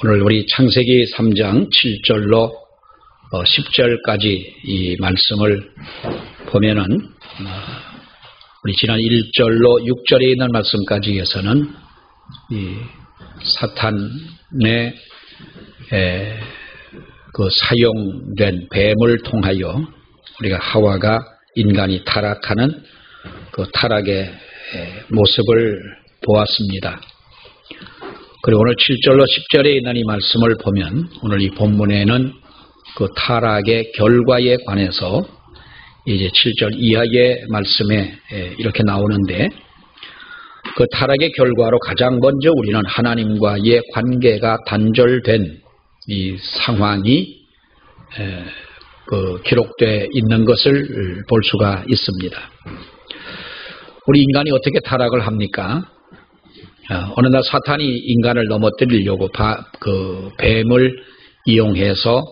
오늘 우리 창세기 3장 7절로 10절까지 이 말씀을 보면은 우리 지난 1절로 6절에 있는 말씀까지에서는 이 사탄의 그 사용된 뱀을 통하여 우리가 하와가 인간이 타락하는 그 타락의 모습을 보았습니다. 그리고 오늘 7절로 10절에 있는 이 말씀을 보면 오늘 이 본문에는 그 타락의 결과에 관해서 이제 7절 이하의 말씀에 이렇게 나오는데, 그 타락의 결과로 가장 먼저 우리는 하나님과의 관계가 단절된 이 상황이 그 기록되어 있는 것을 볼 수가 있습니다. 우리 인간이 어떻게 타락을 합니까? 어느 날 사탄이 인간을 넘어뜨리려고 그 뱀을 이용해서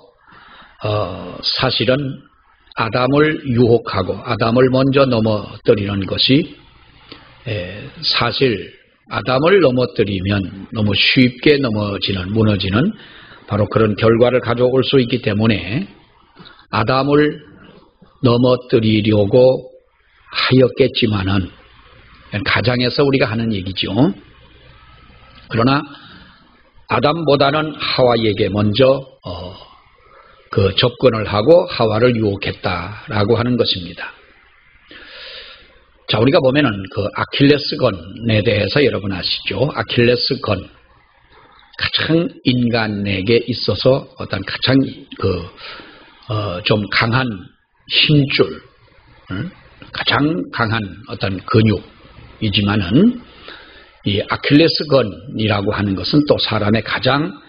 사실은 아담을 유혹하고 아담을 먼저 넘어뜨리는 것이 사실 아담을 넘어뜨리면 너무 쉽게 무너지는 바로 그런 결과를 가져올 수 있기 때문에 아담을 넘어뜨리려고 하였겠지만은 가장에서 우리가 하는 얘기죠. 그러나 아담보다는 하와에게 먼저 그 접근을 하고 하와를 유혹했다라고 하는 것입니다. 자, 우리가 보면은 그 아킬레스건에 대해서 여러분 아시죠? 아킬레스건, 가장 인간에게 있어서 어떤 가장 좀 강한 힘줄, 가장 강한 어떤 근육이지만은 이 아킬레스건이라고 하는 것은 또 사람의 가장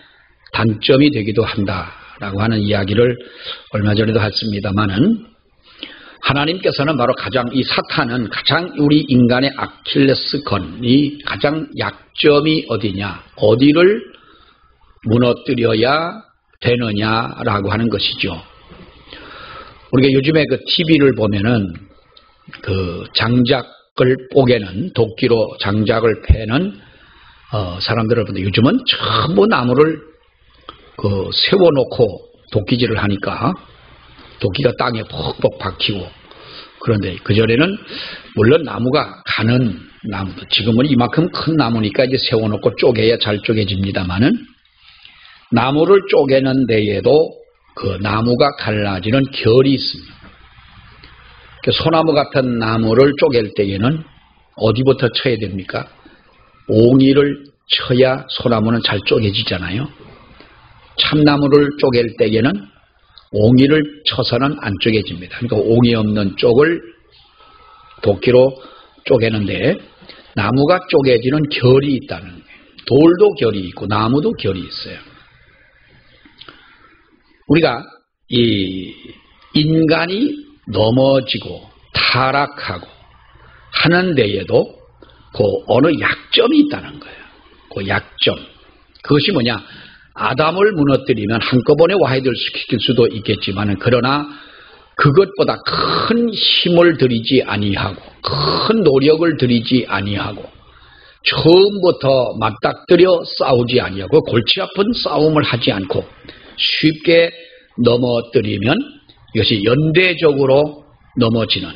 단점이 되기도 한다라고 하는 이야기를 얼마 전에도 했습니다만은, 하나님께서는 바로 이 사탄은 가장 우리 인간의 아킬레스건이 가장 약점이 어디냐, 어디를 무너뜨려야 되느냐라고 하는 것이죠. 우리가 요즘에 그 TV를 보면은 그 장작을 뽀개는, 도끼로 장작을 패는 사람들을 보는데, 요즘은 전부 나무를 세워놓고 도끼질을 하니까 도끼가 땅에 퍽퍽 박히고, 그런데 그전에는 물론 나무가 가는 나무도, 지금은 이만큼 큰 나무니까 이제 세워놓고 쪼개야 잘 쪼개집니다만은, 나무를 쪼개는 데에도 그 나무가 갈라지는 결이 있습니다. 소나무 같은 나무를 쪼갤 때에는 어디부터 쳐야 됩니까? 옹이를 쳐야 소나무는 잘 쪼개지잖아요. 참나무를 쪼갤 때에는 옹이를 쳐서는 안 쪼개집니다. 그러니까 옹이 없는 쪽을 도끼로 쪼개는데, 나무가 쪼개지는 결이 있다는 거예요. 돌도 결이 있고 나무도 결이 있어요. 우리가 이 인간이 넘어지고 타락하고 하는 데에도 그 어느 약점이 있다는 거예요. 그 약점. 그것이 뭐냐? 아담을 무너뜨리면 한꺼번에 와해시킬 수도 있겠지만, 그러나 그것보다 큰 힘을 들이지 아니하고 큰 노력을 들이지 아니하고 처음부터 맞닥뜨려 싸우지 아니하고 골치 아픈 싸움을 하지 않고 쉽게 넘어뜨리면 이것이 연대적으로 넘어지는,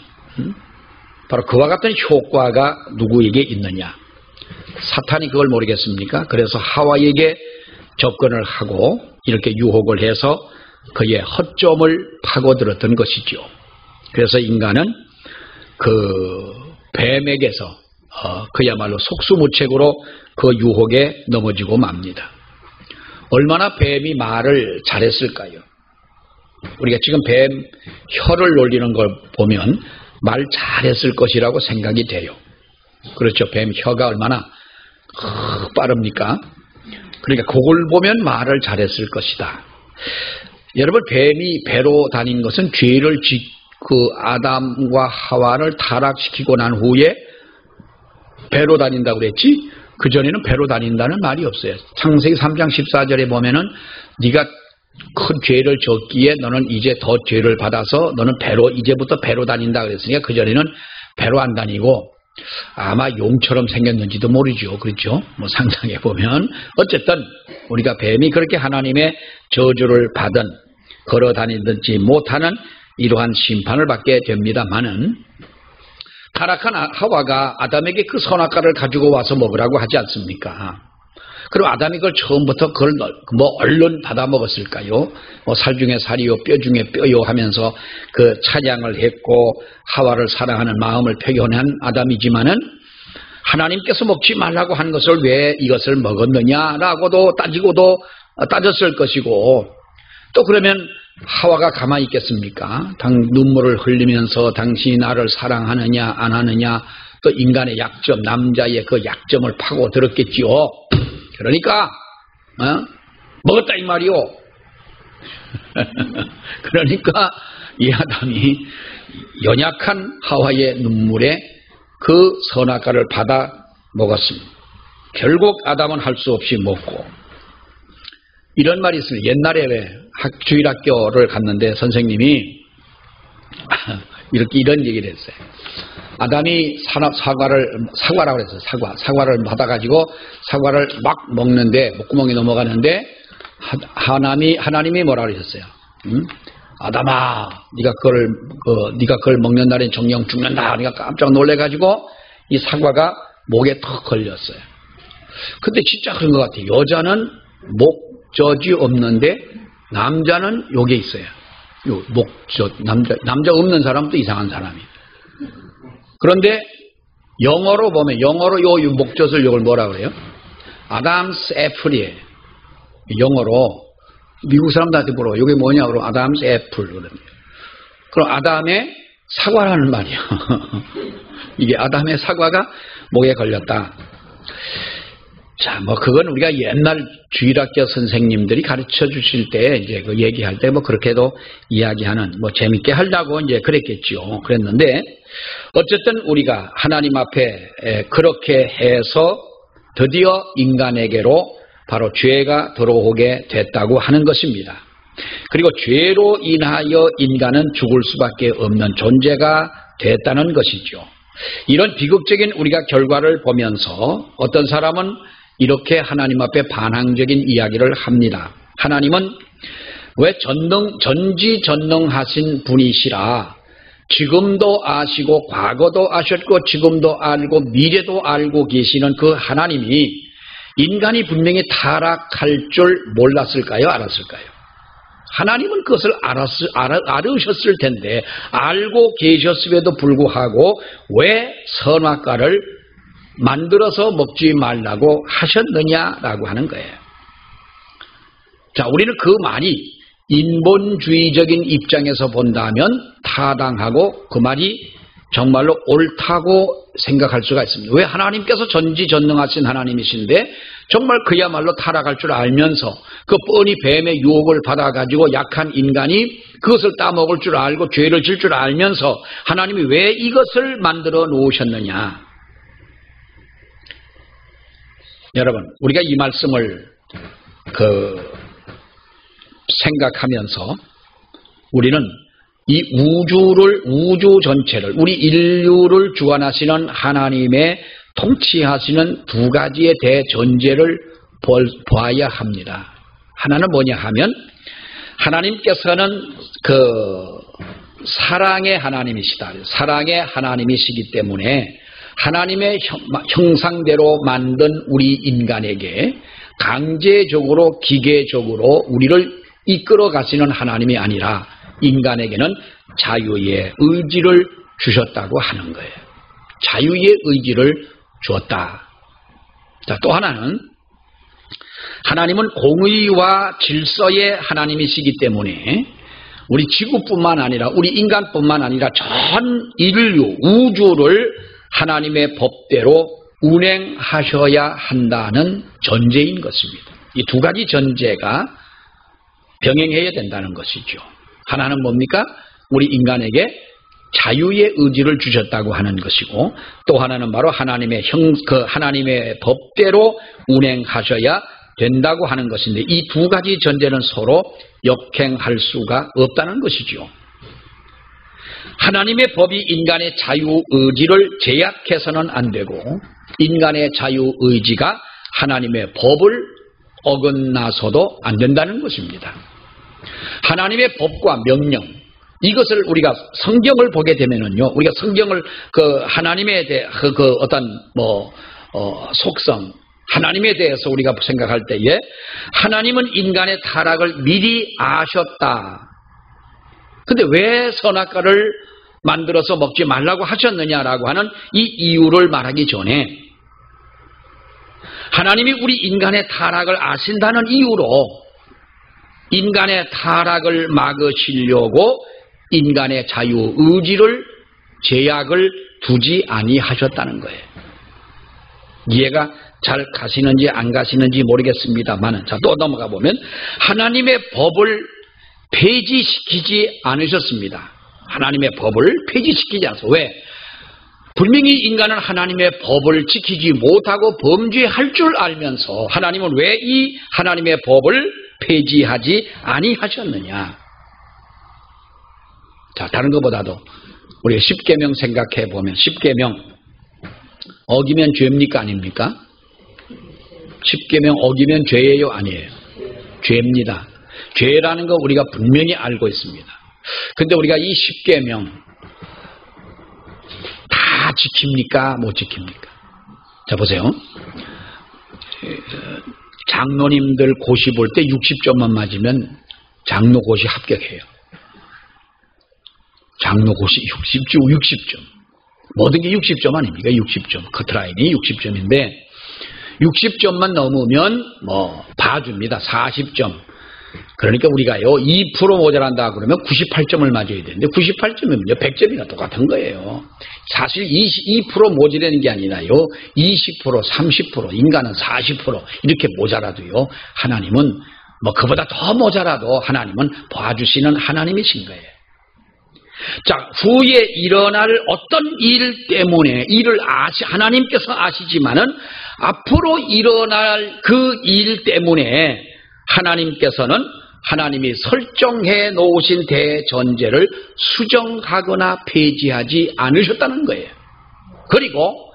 바로 그와 같은 효과가 누구에게 있느냐? 사탄이 그걸 모르겠습니까? 그래서 하와에게 접근을 하고 이렇게 유혹을 해서 그의 허점을 파고들었던 것이죠. 그래서 인간은 그 뱀에게서 그야말로 속수무책으로 그 유혹에 넘어지고 맙니다. 얼마나 뱀이 말을 잘했을까요? 우리가 지금 뱀 혀를 놀리는 걸 보면 말 잘했을 것이라고 생각이 돼요. 그렇죠. 뱀 혀가 얼마나 빠릅니까? 그러니까 그걸 보면 말을 잘했을 것이다. 여러분, 뱀이 배로 다닌 것은 죄를 아담과 하와를 타락시키고 난 후에 배로 다닌다고 그랬지, 그전에는 배로 다닌다는 말이 없어요. 창세기 3장 14절에 보면은 네가 큰 죄를 졌기에 너는 이제 더 죄를 받아서 너는 이제부터 배로 다닌다 그랬으니까, 그전에는 배로 안 다니고 아마 용처럼 생겼는지도 모르죠. 그렇죠? 뭐 상상해 보면 어쨌든 우리가 뱀이 그렇게 하나님의 저주를 받은 걸어 다니든지 못하는 이러한 심판을 받게 됩니다만은 타락한 하와가 아담에게 그 선악과를 가지고 와서 먹으라고 하지 않습니까? 그럼 아담이 그걸 처음부터 그걸 뭐 얼른 받아 먹었을까요? 뭐 살 중에 살이요 뼈 중에 뼈요 하면서 그 찬양을 했고 하와를 사랑하는 마음을 표현한 아담이지만은 하나님께서 먹지 말라고 한 것을 왜 이것을 먹었느냐라고도 따졌을 것이고, 또 그러면 하와가 가만히 있겠습니까? 눈물을 흘리면서 당신이 나를 사랑하느냐 안 하느냐, 또 인간의 약점, 남자의 그 약점을 파고 들었겠지요. 그러니까 먹었다 이 말이요. 그러니까 이 아담이 연약한 하와의 눈물에 그 선악과를 받아 먹었습니다. 결국 아담은 할 수 없이 먹고, 이런 말이 있습니다. 옛날에 왜 주일학교를 갔는데 선생님이 이런 얘기를 했어요. 아담이 사과라고 그랬어요. 사과를 받아가지고 사과를 막 먹는데 목구멍에 넘어가는데 하나님이 뭐라 그러셨어요? 아담아, 네가 그걸 먹는 날엔 정령 죽는다. 네가 깜짝 놀래가지고 이 사과가 목에 턱 걸렸어요. 근데 진짜 그런 것 같아요. 여자는 목젖이 없는데 남자는 요게 있어요. 요 목젖, 남자 없는 사람도 이상한 사람이에요. 그런데 영어로 보면, 영어로 요 목젖을 요걸 뭐라 그래요? 아담스 애플이에요. 영어로 미국 사람들한테 물어. 이게 뭐냐? 그럼 아담스 애플. 그럼 아담의 사과라는 말이야. 이게 아담의 사과가 목에 걸렸다. 자, 뭐 그건 우리가 옛날 주일학교 선생님들이 가르쳐 주실 때 이제 그 얘기할 때 뭐 그렇게도 이야기하는, 뭐 재밌게 하려고 이제 그랬겠죠. 그랬는데 어쨌든 우리가 하나님 앞에 그렇게 해서 드디어 인간에게로 바로 죄가 들어오게 됐다고 하는 것입니다. 그리고 죄로 인하여 인간은 죽을 수밖에 없는 존재가 됐다는 것이죠. 이런 비극적인 우리가 결과를 보면서 어떤 사람은 이렇게 하나님 앞에 반항적인 이야기를 합니다. 하나님은 왜 전지전능하신 분이시라, 지금도 아시고 과거도 아셨고 지금도 알고 미래도 알고 계시는 그 하나님이 인간이 분명히 타락할 줄 몰랐을까요? 알았을까요? 하나님은 그것을 알으셨을 텐데, 알고 계셨음에도 불구하고 왜 선악과를 만들어서 먹지 말라고 하셨느냐라고 하는 거예요. 자, 우리는 그 말이 인본주의적인 입장에서 본다면 타당하고 그 말이 정말로 옳다고 생각할 수가 있습니다. 왜 하나님께서 전지전능하신 하나님이신데 정말 그야말로 타락할 줄 알면서 그 뻔히 뱀의 유혹을 받아가지고 약한 인간이 그것을 따먹을 줄 알고 죄를 질 줄 알면서 하나님이 왜 이것을 만들어 놓으셨느냐. 여러분, 우리가 이 말씀을 생각하면서 우리는 이 우주 전체를, 우리 인류를 주관하시는 하나님의 통치하시는 두 가지의 대전제를 보아야 합니다. 하나는 뭐냐 하면, 하나님께서는 사랑의 하나님이시다. 사랑의 하나님이시기 때문에 하나님의 형상대로 만든 우리 인간에게 강제적으로 기계적으로 우리를 이끌어 가시는 하나님이 아니라 인간에게는 자유의 의지를 주셨다고 하는 거예요. 자유의 의지를 주었다. 자, 또 하나는 하나님은 공의와 질서의 하나님이시기 때문에 우리 지구뿐만 아니라 우리 인간뿐만 아니라 전 인류 우주를 하나님의 법대로 운행하셔야 한다는 전제인 것입니다. 이 두 가지 전제가 병행해야 된다는 것이죠. 하나는 뭡니까? 우리 인간에게 자유의 의지를 주셨다고 하는 것이고, 또 하나는 바로 하나님의 법대로 운행하셔야 된다고 하는 것인데, 이 두 가지 전제는 서로 역행할 수가 없다는 것이죠. 하나님의 법이 인간의 자유의지를 제약해서는 안 되고 인간의 자유의지가 하나님의 법을 어긋나서도 안 된다는 것입니다. 하나님의 법과 명령, 이것을 우리가 성경을 보게 되면은요, 우리가 성경을 하나님에 대해 어떤 속성, 하나님에 대해서 우리가 생각할 때에 하나님은 인간의 타락을 미리 아셨다. 근데 왜 선악과를 만들어서 먹지 말라고 하셨느냐라고 하는 이 이유를 말하기 전에 하나님이 우리 인간의 타락을 아신다는 이유로 인간의 타락을 막으시려고 인간의 자유의지를 제약을 두지 아니하셨다는 거예요. 이해가 잘 가시는지 안 가시는지 모르겠습니다만, 자, 또 넘어가 보면 하나님의 법을 폐지시키지 않으셨습니다. 하나님의 법을 폐지시키지 않았어. 왜? 분명히 인간은 하나님의 법을 지키지 못하고 범죄할 줄 알면서 하나님은 왜 이 하나님의 법을 폐지하지 아니하셨느냐. 자, 다른 것보다도 우리가 십계명 생각해 보면, 십계명 어기면 죄입니까 아닙니까? 십계명 어기면 죄예요 아니에요? 죄입니다. 죄라는 거 우리가 분명히 알고 있습니다. 근데 우리가 이 십계명 다 지킵니까? 못 지킵니까? 자, 보세요. 장로님들 고시 볼 때 60점만 맞으면 장로 고시 합격해요. 장로 고시 60점. 모든 게 60점 아닙니까? 60점. 커트라인이 60점인데 60점만 넘으면 봐줍니다. 40점. 그러니까 우리가요 2% 모자란다 그러면 98점을 맞아야 되는데 98점이면 100점이나 똑같은 거예요. 사실 2% 모자라는 게 아니라요 20%, 30%, 인간은 40% 이렇게 모자라도요 하나님은 그보다 더 모자라도 하나님은 봐주시는 하나님이신 거예요. 자, 후에 일어날 어떤 일 때문에 하나님께서 아시지만은 앞으로 일어날 그 일 때문에 하나님께서는 하나님이 설정해 놓으신 대전제를 수정하거나 폐지하지 않으셨다는 거예요. 그리고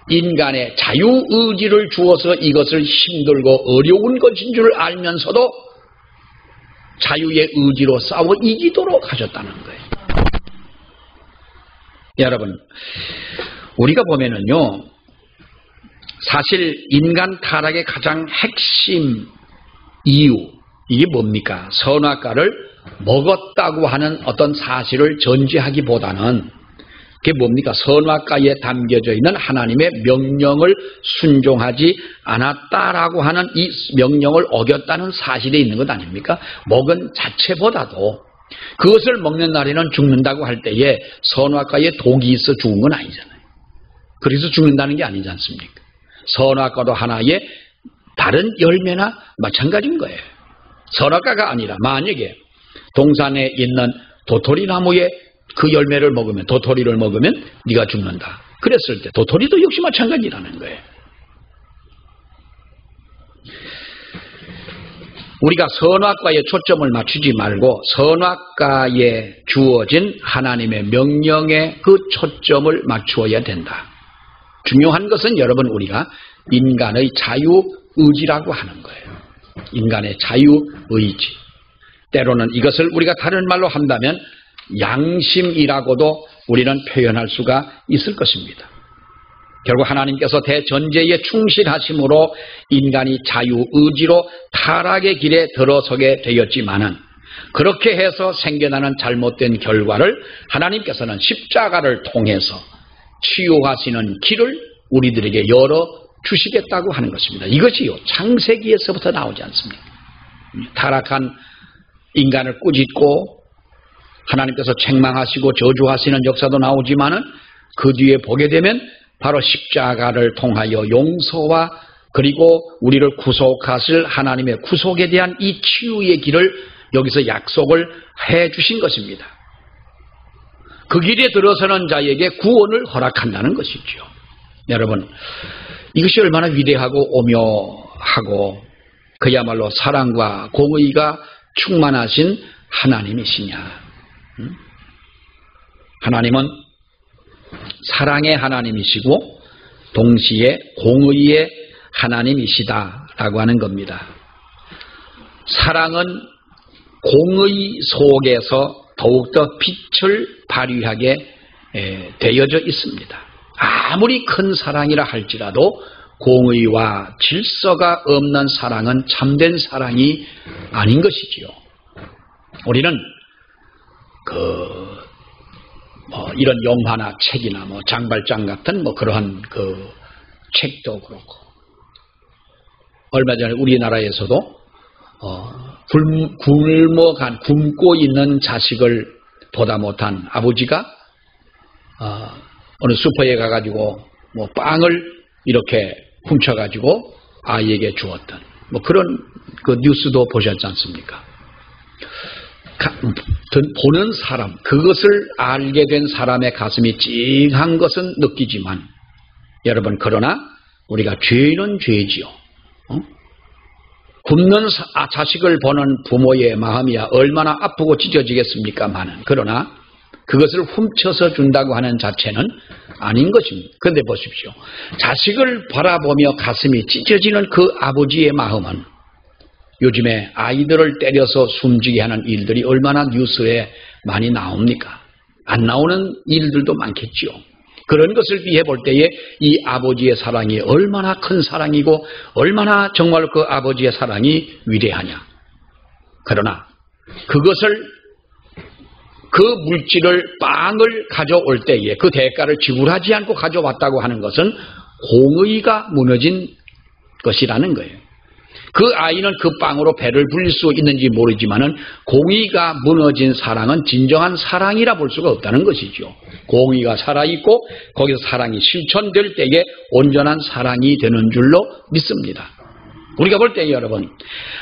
인간의 자유의지를 주어서 이것을 힘들고 어려운 것인 줄 알면서도 자유의 의지로 싸워 이기도록 하셨다는 거예요. 여러분, 우리가 보면은요, 사실 인간 타락의 가장 핵심 이유, 이게 뭡니까? 선악과를 먹었다고 하는 어떤 사실을 전제하기보다는 그게 뭡니까? 선악과에 담겨져 있는 하나님의 명령을 순종하지 않았다라고 하는 이 명령을 어겼다는 사실에 있는 것 아닙니까? 먹은 자체보다도 그것을 먹는 날에는 죽는다고 할 때에 선악과에 독이 있어 죽은 건 아니잖아요. 그래서 죽는다는 게 아니지 않습니까? 선악과도 하나의 다른 열매나 마찬가지인 거예요. 선악과가 아니라 만약에 동산에 있는 도토리 나무에 그 열매를 먹으면, 도토리를 먹으면 네가 죽는다. 그랬을 때 도토리도 역시 마찬가지라는 거예요. 우리가 선악과에 초점을 맞추지 말고 선악과에 주어진 하나님의 명령에 그 초점을 맞추어야 된다. 중요한 것은 여러분 우리가 인간의 자유의지라고 하는 거예요. 인간의 자유의지. 때로는 이것을 우리가 다른 말로 한다면 양심이라고도 우리는 표현할 수가 있을 것입니다. 결국 하나님께서 대전제에 충실하심으로 인간이 자유의지로 타락의 길에 들어서게 되었지만은 그렇게 해서 생겨나는 잘못된 결과를 하나님께서는 십자가를 통해서 치유하시는 길을 우리들에게 열어주시겠다고 하는 것입니다. 이것이요 창세기에서부터 나오지 않습니까? 타락한 인간을 꾸짖고 하나님께서 책망하시고 저주하시는 역사도 나오지만은 그 뒤에 보게 되면 바로 십자가를 통하여 용서와 그리고 우리를 구속하실 하나님의 구속에 대한 이 치유의 길을 여기서 약속을 해 주신 것입니다. 그 길에 들어서는 자에게 구원을 허락한다는 것이죠. 여러분, 이것이 얼마나 위대하고 오묘하고 그야말로 사랑과 공의가 충만하신 하나님이시냐. 하나님은 사랑의 하나님이시고 동시에 공의의 하나님이시다라고 하는 겁니다. 사랑은 공의 속에서 더욱더 빛을 발휘하게 되어져 있습니다. 아무리 큰 사랑이라 할지라도 공의와 질서가 없는 사랑은 참된 사랑이 아닌 것이지요. 우리는 이런 영화나 책이나 장발장 같은 그러한 책도 그렇고, 얼마 전에 우리나라에서도 굶고 있는 자식을 보다 못한 아버지가 어느 슈퍼에 가가지고 빵을 이렇게 훔쳐가지고 아이에게 주었던 그런 뉴스도 보셨지 않습니까? 보는 사람, 그것을 알게 된 사람의 가슴이 찡한 것은 느끼지만, 여러분, 그러나 우리가 죄는 죄지요. 굶는 자식을 보는 부모의 마음이야 얼마나 아프고 찢어지겠습니까마는, 그러나 그것을 훔쳐서 준다고 하는 자체는 아닌 것입니다. 그런데 보십시오. 자식을 바라보며 가슴이 찢어지는 그 아버지의 마음은, 요즘에 아이들을 때려서 숨지게 하는 일들이 얼마나 뉴스에 많이 나옵니까? 안 나오는 일들도 많겠지요. 그런 것을 비해 볼 때에 이 아버지의 사랑이 얼마나 큰 사랑이고 얼마나 정말 그 아버지의 사랑이 위대하냐. 그러나 그것을, 그 물질을, 빵을 가져올 때에 그 대가를 지불하지 않고 가져왔다고 하는 것은 공의가 무너진 것이라는 거예요. 그 아이는 그 빵으로 배를 불릴 수 있는지 모르지만은 공의가 무너진 사랑은 진정한 사랑이라 볼 수가 없다는 것이죠. 공의가 살아있고 거기서 사랑이 실천될 때에 온전한 사랑이 되는 줄로 믿습니다. 우리가 볼 때 여러분,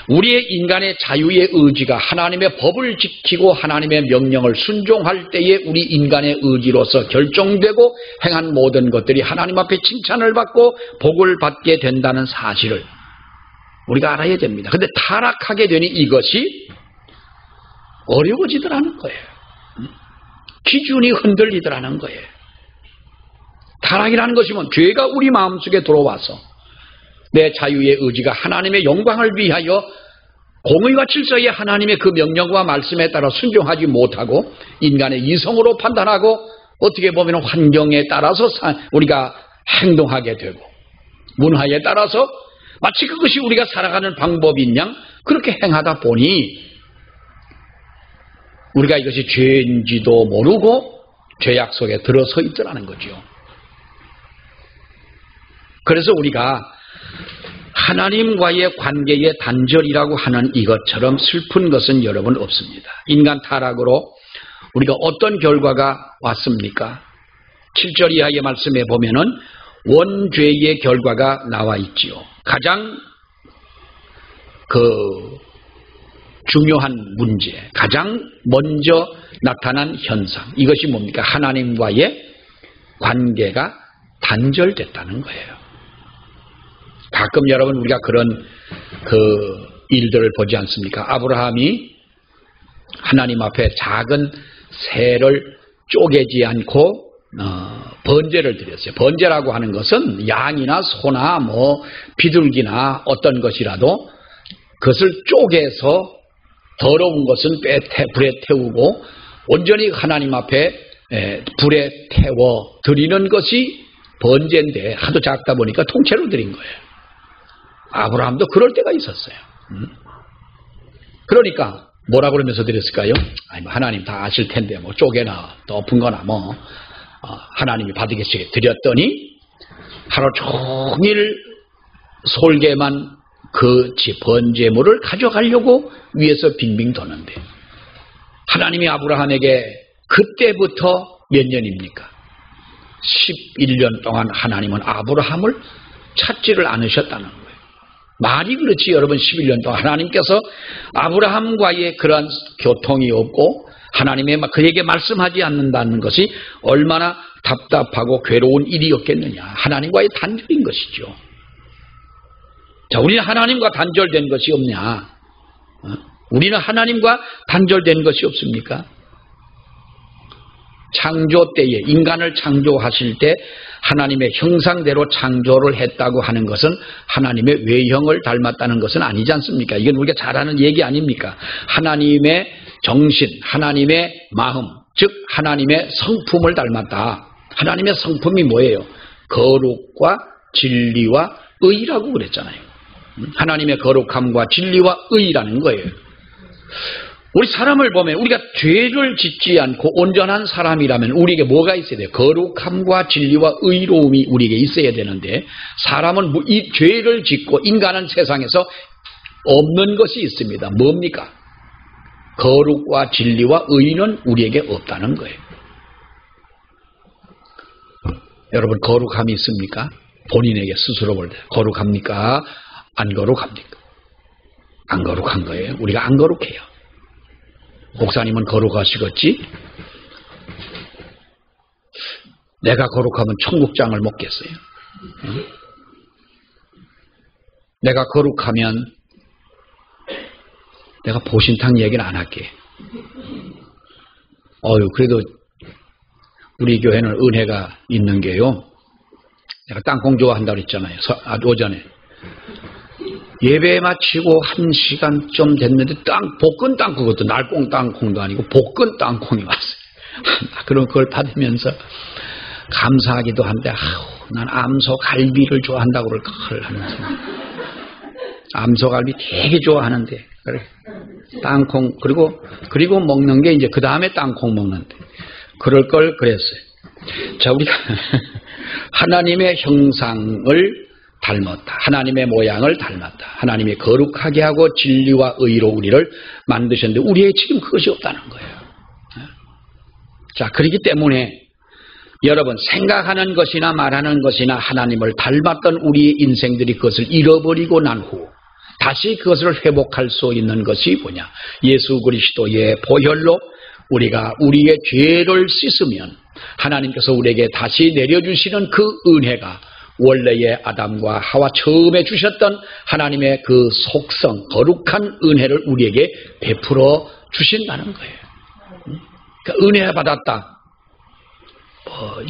우리의 인간의 자유의 의지가 하나님의 법을 지키고 하나님의 명령을 순종할 때에 우리 인간의 의지로서 결정되고 행한 모든 것들이 하나님 앞에 칭찬을 받고 복을 받게 된다는 사실을 우리가 알아야 됩니다. 그런데 타락하게 되니 이것이 어려워지더라는 거예요. 기준이 흔들리더라는 거예요. 타락이라는 것이면 죄가 우리 마음속에 들어와서 내 자유의 의지가 하나님의 영광을 위하여 공의와 질서의 하나님의 그 명령과 말씀에 따라 순종하지 못하고 인간의 이성으로 판단하고 어떻게 보면 환경에 따라서 우리가 행동하게 되고 문화에 따라서 마치 그것이 우리가 살아가는 방법인 양 그렇게 행하다 보니 우리가 이것이 죄인지도 모르고 죄악 속에 들어서 있더라는 거죠. 그래서 우리가 하나님과의 관계의 단절이라고 하는 이것처럼 슬픈 것은 여러분 없습니다. 인간 타락으로 우리가 어떤 결과가 왔습니까? 7절 이하의 말씀에 보면은 원죄의 결과가 나와 있지요. 가장 중요한 문제, 가장 먼저 나타난 현상, 이것이 뭡니까? 하나님과의 관계가 단절됐다는 거예요. 가끔 여러분 우리가 그런 일들을 보지 않습니까? 아브라함이 하나님 앞에 작은 새를 쪼개지 않고 번제를 드렸어요. 번제라고 하는 것은 양이나 소나 비둘기나 어떤 것이라도 그것을 쪼개서 더러운 것은 불에 태우고 온전히 하나님 앞에 불에 태워 드리는 것이 번제인데 하도 작다 보니까 통째로 드린 거예요. 아브라함도 그럴 때가 있었어요. 그러니까 뭐라 그러면서 드렸을까요? 하나님 다 아실 텐데 쪼개나 높은 거나 하나님이 받으시게 드렸더니 하루 종일 솔개만 그 번제물을 가져가려고 위에서 빙빙 도는데 하나님이 아브라함에게 그때부터 몇 년입니까? 11년 동안 하나님은 아브라함을 찾지를 않으셨다는 거예요. 말이 그렇지 여러분. 11년 동안 하나님께서 아브라함과의 그러한 교통이 없고 하나님의 그에게 말씀하지 않는다는 것이 얼마나 답답하고 괴로운 일이었겠느냐. 하나님과의 단절인 것이죠. 자, 우리는 하나님과 단절된 것이 없냐? 우리는 하나님과 단절된 것이 없습니까? 창조 때에 인간을 창조하실 때 하나님의 형상대로 창조를 했다고 하는 것은 하나님의 외형을 닮았다는 것은 아니지 않습니까? 이건 우리가 잘 아는 얘기 아닙니까? 하나님의 정신, 하나님의 마음, 즉 하나님의 성품을 닮았다. 하나님의 성품이 뭐예요? 거룩과 진리와 의라고 그랬잖아요. 하나님의 거룩함과 진리와 의라는 거예요. 우리 사람을 보면 우리가 죄를 짓지 않고 온전한 사람이라면 우리에게 뭐가 있어야 돼요? 거룩함과 진리와 의로움이 우리에게 있어야 되는데 사람은 이 죄를 짓고 인간은 세상에서 없는 것이 있습니다. 뭡니까? 거룩과 진리와 의는 우리에게 없다는 거예요. 여러분 거룩함이 있습니까? 본인에게 스스로 볼 때 거룩합니까? 안 거룩합니까? 안 거룩한 거예요. 우리가 안 거룩해요. 목사님은 거룩하시겠지? 내가 거룩하면 청국장을 먹겠어요. 응? 내가 거룩하면 내가 보신탕 얘기는 안 할게. 그래도 우리 교회는 은혜가 있는 게요. 내가 땅콩 좋아한다고 그랬잖아요. 오전에. 예배 마치고 1시간 좀 됐는데 볶은 땅콩, 그것도 날콩 땅콩도 아니고 볶은 땅콩이 왔어요. 그럼 그걸 받으면서 감사하기도 한데, 난 암소 갈비를 좋아한다고 그걸 하면서. 암소 갈비 되게 좋아하는데, 그래. 땅콩, 그리고 먹는 게 이제 그 다음에 땅콩 먹는데. 그럴 걸 그랬어요. 자, 우리가 하나님의 형상을 닮았다. 하나님의 모양을 닮았다. 하나님의 거룩하게 하고 진리와 의로 우리를 만드셨는데 우리의 지금 그것이 없다는 거예요. 자, 그렇기 때문에 여러분 생각하는 것이나 말하는 것이나 하나님을 닮았던 우리의 인생들이 그것을 잃어버리고 난 후 다시 그것을 회복할 수 있는 것이 뭐냐? 예수 그리스도의 보혈로 우리가 우리의 죄를 씻으면 하나님께서 우리에게 다시 내려주시는 그 은혜가 원래의 아담과 하와 처음에 주셨던 하나님의 그 속성, 거룩한 은혜를 우리에게 베풀어 주신다는 거예요. 그러니까 은혜 받았다.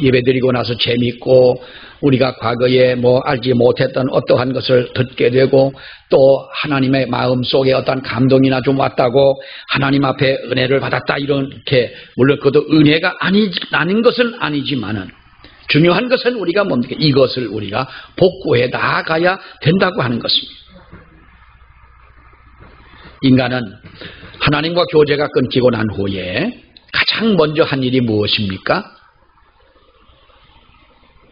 예배드리고 나서 재밌고 우리가 과거에 알지 못했던 어떠한 것을 듣게 되고 또 하나님의 마음속에 어떤 감동이나 좀 왔다고 하나님 앞에 은혜를 받았다 이렇게 물론 그것도 은혜가 아닌 것은 아니지만은 중요한 것은 우리가 뭡니까? 이것을 우리가 복구해 나아가야 된다고 하는 것입니다. 인간은 하나님과 교제가 끊기고 난 후에 가장 먼저 한 일이 무엇입니까?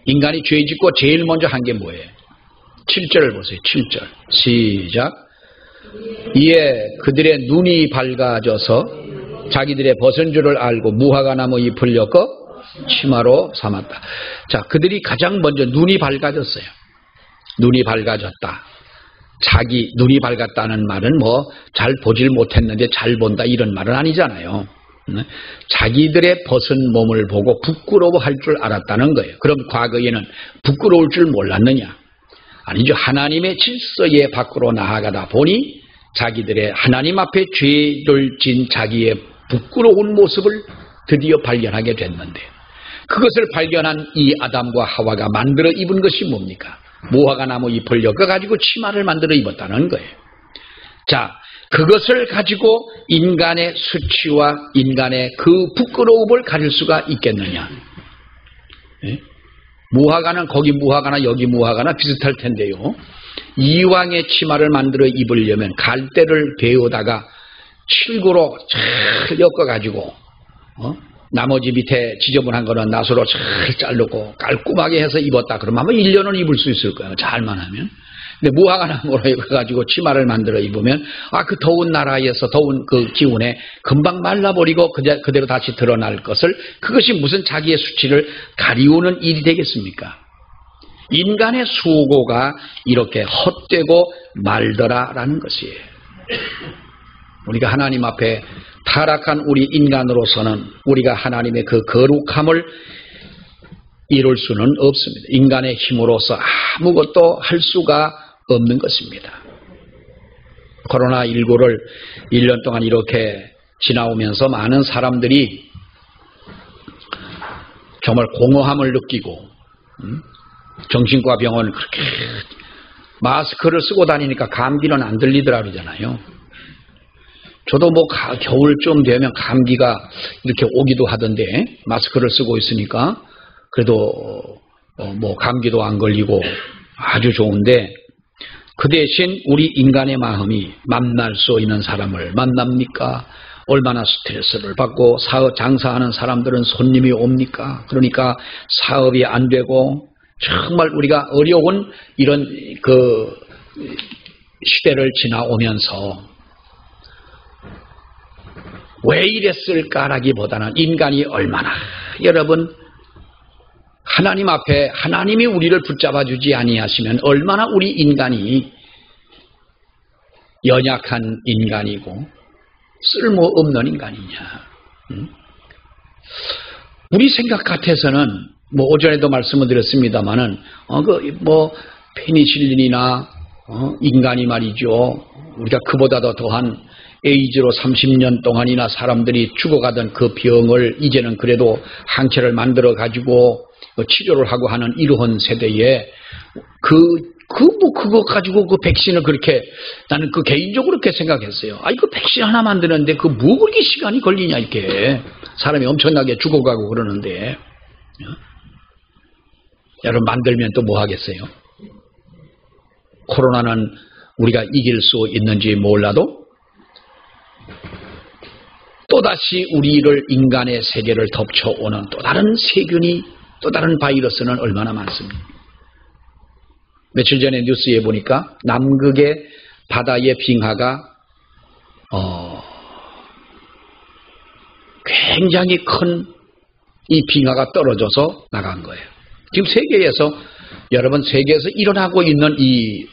인간이 죄 짓고 제일 먼저 한 게 뭐예요? 7절을 보세요. 7절. 시작. 이에 그들의 눈이 밝아져서 자기들의 벗은 줄을 알고 무화과 나무 잎을 엮어 치마로 삼았다. 자, 그들이 가장 먼저 눈이 밝아졌어요. 눈이 밝아졌다. 눈이 밝았다는 말은 잘 보질 못했는데 잘 본다 이런 말은 아니잖아요. 자기들의 벗은 몸을 보고 부끄러워할 줄 알았다는 거예요. 그럼 과거에는 부끄러울 줄 몰랐느냐? 아니죠. 하나님의 질서에 밖으로 나아가다 보니 자기들의 하나님 앞에 죄를 진 자기의 부끄러운 모습을 드디어 발견하게 됐는데 그것을 발견한 이 아담과 하와가 만들어 입은 것이 뭡니까? 무화과 나무 잎을 엮어가지고 치마를 만들어 입었다는 거예요. 자, 그것을 가지고 인간의 수치와 인간의 그 부끄러움을 가릴 수가 있겠느냐? 예? 무화과는 거기 무화과나 여기 무화과나 비슷할 텐데요. 이왕의 치마를 만들어 입으려면 갈대를 베어다가 칠구로 잘 엮어가지고 나머지 밑에 지저분한 거는 낫으로 잘 자르고 깔끔하게 해서 입었다. 그러면 아마 1년은 입을 수 있을 거예요. 잘만 하면. 근데 무화과 나무로 해가지고 치마를 만들어 입으면 그 더운 나라에서 더운 그 기운에 금방 말라버리고 그대로 다시 드러날 것을 그것이 무슨 자기의 수치를 가리우는 일이 되겠습니까? 인간의 수고가 이렇게 헛되고 말더라라는 것이에요. 우리가 하나님 앞에 타락한 우리 인간으로서는 우리가 하나님의 그 거룩함을 이룰 수는 없습니다. 인간의 힘으로서 아무것도 할 수가 없는 것입니다. 코로나19를 1년 동안 이렇게 지나오면서 많은 사람들이 정말 공허함을 느끼고 정신과 병원 그렇게 마스크를 쓰고 다니니까 감기는 안 들리더라 그러잖아요. 저도 뭐 겨울쯤 되면 감기가 이렇게 오기도 하던데 마스크를 쓰고 있으니까 그래도 뭐 감기도 안 걸리고 아주 좋은데, 그 대신 우리 인간의 마음이 만날 수 있는 사람을 만납니까? 얼마나 스트레스를 받고 사업 장사하는 사람들은 손님이 옵니까? 그러니까 사업이 안 되고 정말 우리가 어려운 이런 그 시대를 지나오면서 왜 이랬을까라기보다는 인간이 얼마나, 여러분, 하나님 앞에 하나님이 우리를 붙잡아 주지 아니하시면 얼마나 우리 인간이 연약한 인간이고 쓸모없는 인간이냐. 우리 생각 같아서는 뭐 오전에도 말씀을 드렸습니다마는 뭐 페니실린이나 인간이 말이죠, 우리가 그보다도 더한 에이즈로 30년 동안이나 사람들이 죽어가던 그 병을 이제는 그래도 항체를 만들어 가지고 치료를 하고 하는 이러한 세대에 그거 가지고 그 백신을 그렇게, 나는 그 개인적으로 그렇게 생각했어요. 그 백신 하나 만드는데 뭐 그렇게 시간이 걸리냐, 이렇게. 사람이 엄청나게 죽어가고 그러는데. 여러분, 만들면 또 뭐 하겠어요? 코로나는 우리가 이길 수 있는지 몰라도 또다시 우리를, 인간의 세계를 덮쳐오는 또 다른 세균이, 또 다른 바이러스는 얼마나 많습니까? 며칠 전에 뉴스에 보니까 남극의 바다의 빙하가 굉장히 큰 이 빙하가 떨어져서 나간 거예요. 지금 세계에서, 여러분, 세계에서 일어나고 있는 이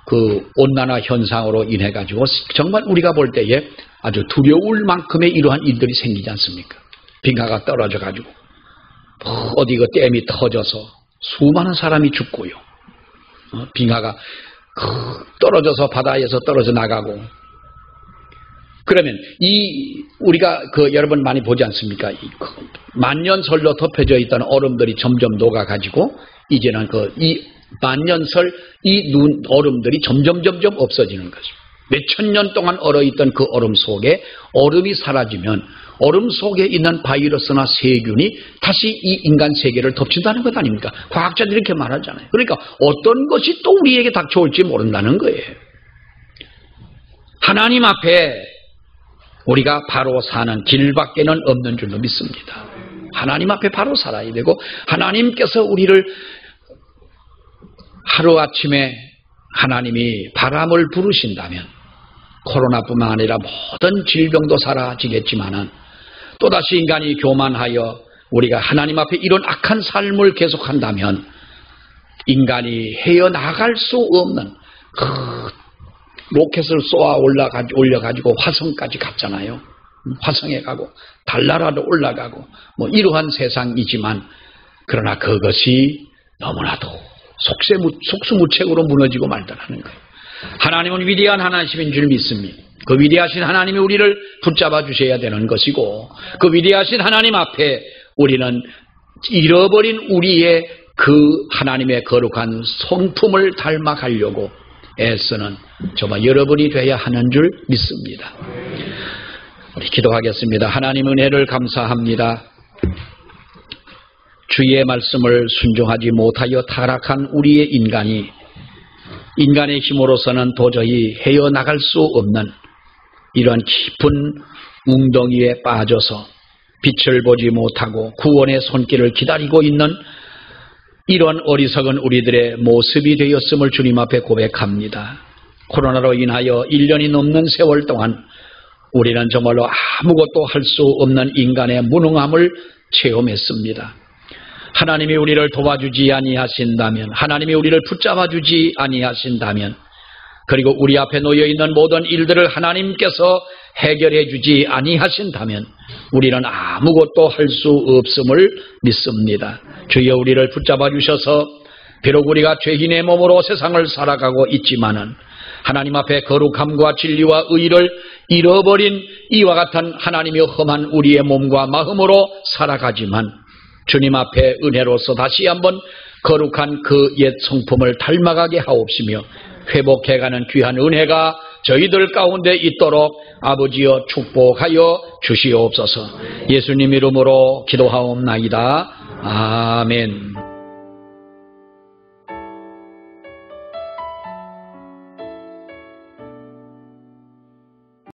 그 온난화 현상으로 인해 가지고 정말 우리가 볼 때에 아주 두려울 만큼의 이러한 일들이 생기지 않습니까? 빙하가 떨어져 가지고 어디 그 댐이 터져서 수많은 사람이 죽고요. 빙하가 떨어져서 바다에서 떨어져 나가고. 그러면 우리가 여러분 많이 보지 않습니까? 만년설로 덮여져 있던 얼음들이 점점 녹아 가지고 이제는 이 만년설 이 얼음들이 점점 없어지는 거죠. 몇천 년 동안 얼어있던 그 얼음 속에 얼음이 사라지면 얼음 속에 있는 바이러스나 세균이 다시 이 인간 세계를 덮친다는 것 아닙니까? 과학자들이 이렇게 말하잖아요. 그러니까 어떤 것이 또 우리에게 닥쳐올지 모른다는 거예요. 하나님 앞에 우리가 바로 사는 길밖에는 없는 줄로 믿습니다. 하나님 앞에 바로 살아야 되고, 하나님께서 우리를 하루아침에 하나님이 바람을 부르신다면 코로나뿐만 아니라 모든 질병도 사라지겠지만은 또다시 인간이 교만하여 우리가 하나님 앞에 이런 악한 삶을 계속한다면 인간이 헤어나갈 수 없는 로켓을 쏘아 올려가지고 화성까지 갔잖아요. 화성에 가고 달나라로 올라가고 뭐 이러한 세상이지만, 그러나 그것이 너무나도 속수무책으로 무너지고 말다라는 거예요. 하나님은 위대한 하나님인 줄 믿습니다. 그 위대하신 하나님이 우리를 붙잡아 주셔야 되는 것이고, 그 위대하신 하나님 앞에 우리는 잃어버린 우리의 그 하나님의 거룩한 성품을 닮아가려고 애쓰는 저와 여러분이 되어야 하는 줄 믿습니다. 우리 기도하겠습니다. 하나님 은혜를 감사합니다. 주의 말씀을 순종하지 못하여 타락한 우리의 인간의 힘으로서는 도저히 헤어나갈 수 없는 이러한 깊은 웅덩이에 빠져서 빛을 보지 못하고 구원의 손길을 기다리고 있는 이런 어리석은 우리들의 모습이 되었음을 주님 앞에 고백합니다. 코로나로 인하여 1년이 넘는 세월 동안 우리는 정말로 아무것도 할 수 없는 인간의 무능함을 체험했습니다. 하나님이 우리를 도와주지 아니하신다면, 하나님이 우리를 붙잡아주지 아니하신다면, 그리고 우리 앞에 놓여있는 모든 일들을 하나님께서 해결해 주지 아니하신다면 우리는 아무것도 할 수 없음을 믿습니다. 주여 우리를 붙잡아 주셔서 비록 우리가 죄인의 몸으로 세상을 살아가고 있지만은 하나님 앞에 거룩함과 진리와 의를 잃어버린 이와 같은 하나님의 험한 우리의 몸과 마음으로 살아가지만 주님 앞에 은혜로서 다시 한번 거룩한 그 옛 성품을 닮아가게 하옵시며 회복해가는 귀한 은혜가 저희들 가운데 있도록 아버지여 축복하여 주시옵소서. 예수님 이름으로 기도하옵나이다. 아멘.